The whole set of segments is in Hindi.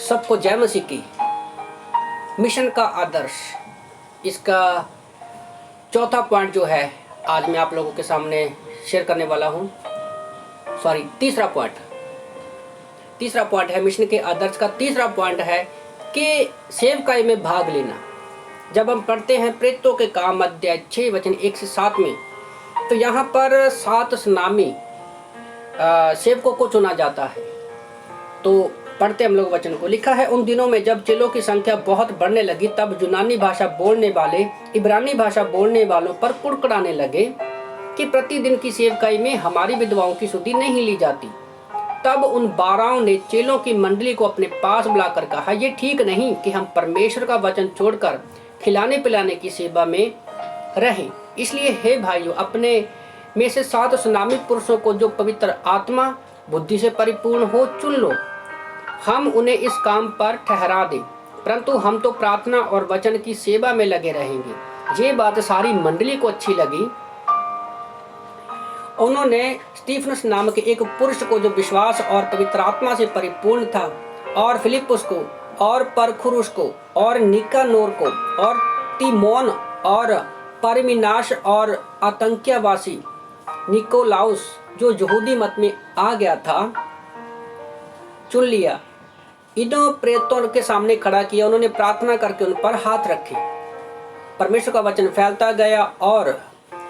सबको जय मसीह की। मिशन का आदर्श, इसका चौथा पॉइंट जो है आज मैं आप लोगों के सामने शेयर करने वाला हूँ। तीसरा पॉइंट है मिशन के आदर्श का। तीसरा पॉइंट है कि सेवकाई में भाग लेना। जब हम पढ़ते हैं प्रेरितों के काम अध्याय 6 वचन 1 से 7 में, तो यहाँ पर 7 सुनामी सेवकों को चुना जाता है। तो पढ़ते हम लोग वचन को। लिखा है, उन दिनों में जब चेलों की संख्या बहुत बढ़ने लगी, तब यूनानी भाषा बोलने वाले इब्रानी भाषा बोलने वालों पर कुड़कुड़ाने लगे कि प्रतिदिन की सेवकाई में हमारी विधवाओं की सुधि नहीं ली जाती। तब उन 12 ने चेलों की मंडली को अपने पास बुलाकर कहा, ये ठीक नहीं कि हम परमेश्वर का वचन छोड़कर खिलाने पिलाने की सेवा में रहें। इसलिए हे भाइयों, अपने में से 7 सुनामी पुरुषों को जो पवित्र आत्मा बुद्धि से परिपूर्ण हो चुन लो। हम उन्हें इस काम पर ठहरा दें, परंतु हम तो प्रार्थना और वचन की सेवा में लगे रहेंगे। ये बात सारी मंडली को अच्छी लगी। उन्होंने स्टीफनस नामक एक पुरुष को, जो विश्वास और पवित्र आत्मा से परिपूर्ण था, और फिलिपुस को, और परखुरुस को, और निकानोर को, और तिमोन, और परमिनाश, और आतंकियावासी निकोलाउस, जो यहूदी मत में आ गया था, चुन लिया। इन्हों प्रेरितों के सामने खड़ा किया। उन्होंने प्रार्थना करके उन पर हाथ रखे। परमेश्वर का वचन फैलता गया और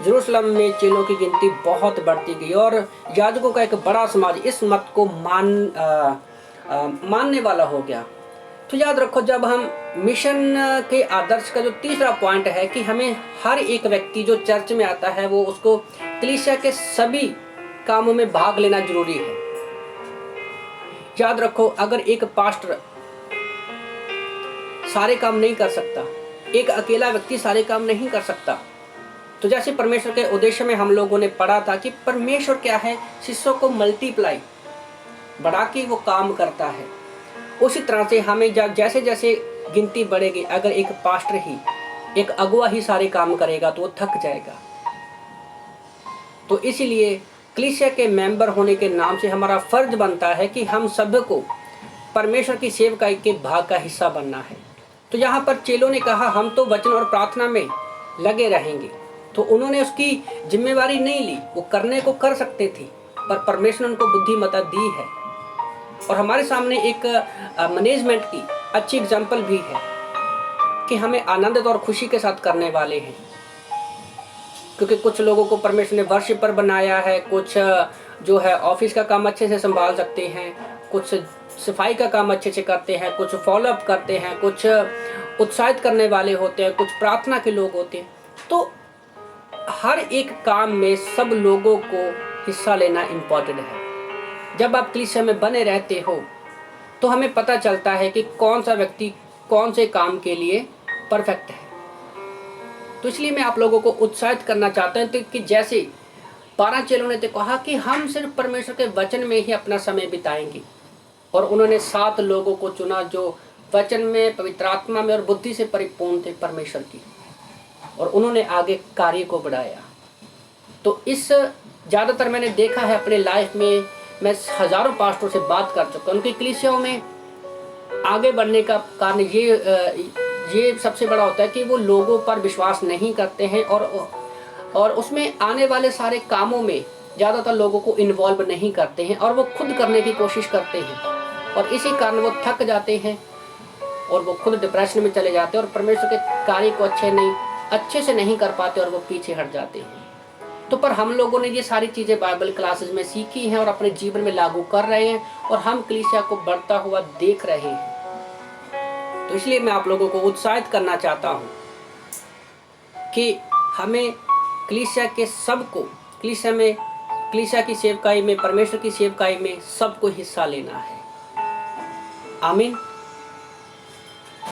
यरूशलेम में चेलों की गिनती बहुत बढ़ती गई, और याजकों का एक बड़ा समाज इस मत को मानने वाला हो गया। तो याद रखो, जब हम मिशन के आदर्श का जो तीसरा पॉइंट है कि हमें हर एक व्यक्ति जो चर्च में आता है, वो उसको कलीसिया के सभी कामों में भाग लेना जरूरी है। याद रखो, अगर एक पास्टर सारे काम नहीं कर सकता, एक अकेला व्यक्ति सारे काम नहीं कर सकता, तो जैसे परमेश्वर के उद्देश्य में हम लोगों ने पढ़ा था कि परमेश्वर क्या है, शिष्यों को मल्टीप्लाई बढ़ा के वो काम करता है। उसी तरह से हमें जैसे जैसे गिनती बढ़ेगी, अगर एक पास्टर ही, एक अगुआ ही सारे काम करेगा तो वो थक जाएगा। तो इसीलिए कलीसिया के मेंबर होने के नाम से हमारा फर्ज बनता है कि हम सबको परमेश्वर की सेवकाई के भाग का हिस्सा बनना है। तो यहाँ पर चेलों ने कहा, हम तो वचन और प्रार्थना में लगे रहेंगे। तो उन्होंने उसकी जिम्मेवारी नहीं ली। वो करने को कर सकते थे, पर परमेश्वर ने उनको बुद्धिमत्ता दी है। और हमारे सामने एक मैनेजमेंट की अच्छी एग्जाम्पल भी है कि हमें आनंदित और खुशी के साथ करने वाले हैं। क्योंकि कुछ लोगों को परमेश्वर ने वर्शिपर बनाया है, कुछ जो है ऑफिस का काम अच्छे से संभाल सकते हैं, कुछ सफाई का काम अच्छे से करते हैं, कुछ फॉलोअप करते हैं, कुछ उत्साहित करने वाले होते हैं, कुछ प्रार्थना के लोग होते हैं। तो हर एक काम में सब लोगों को हिस्सा लेना इम्पोर्टेंट है। जब आप कलीसिया में बने रहते हो तो हमें पता चलता है कि कौन सा व्यक्ति कौन से काम के लिए परफेक्ट है। तो इसलिए मैं आप लोगों को उत्साहित करना चाहता हूँ कि जैसे 12 चेलों ने तो कहा कि हम सिर्फ परमेश्वर के वचन में ही अपना समय बिताएंगे, और उन्होंने 7 लोगों को चुना जो वचन में, पवित्र आत्मा में और बुद्धि से परिपूर्ण थे परमेश्वर की, और उन्होंने आगे कार्य को बढ़ाया। तो इस ज़्यादातर मैंने देखा है अपने लाइफ में, मैं हज़ारों पास्टरों से बात कर चुका हूँ। उनकी कलीसियाओं में आगे बढ़ने का कारण ये सबसे बड़ा होता है कि वो लोगों पर विश्वास नहीं करते हैं, और उसमें आने वाले सारे कामों में ज़्यादातर लोगों को इन्वॉल्व नहीं करते हैं, और वो खुद करने की कोशिश करते हैं, और इसी कारण वो थक जाते हैं और वो खुद डिप्रेशन में चले जाते हैं, और परमेश्वर के कार्य को अच्छे से नहीं कर पाते, और वो पीछे हट जाते हैं। तो पर हम लोगों ने ये सारी चीज़ें बाइबल क्लासेस में सीखी हैं और अपने जीवन में लागू कर रहे हैं, और हम कलीसिया को बढ़ता हुआ देख रहे हैं। तो इसलिए मैं आप लोगों को उत्साहित करना चाहता हूँ कि हमें कलीसिया के सबको, कलीसिया की सेवकाई में, परमेश्वर की सेवकाई में सबको हिस्सा लेना है। आमीन।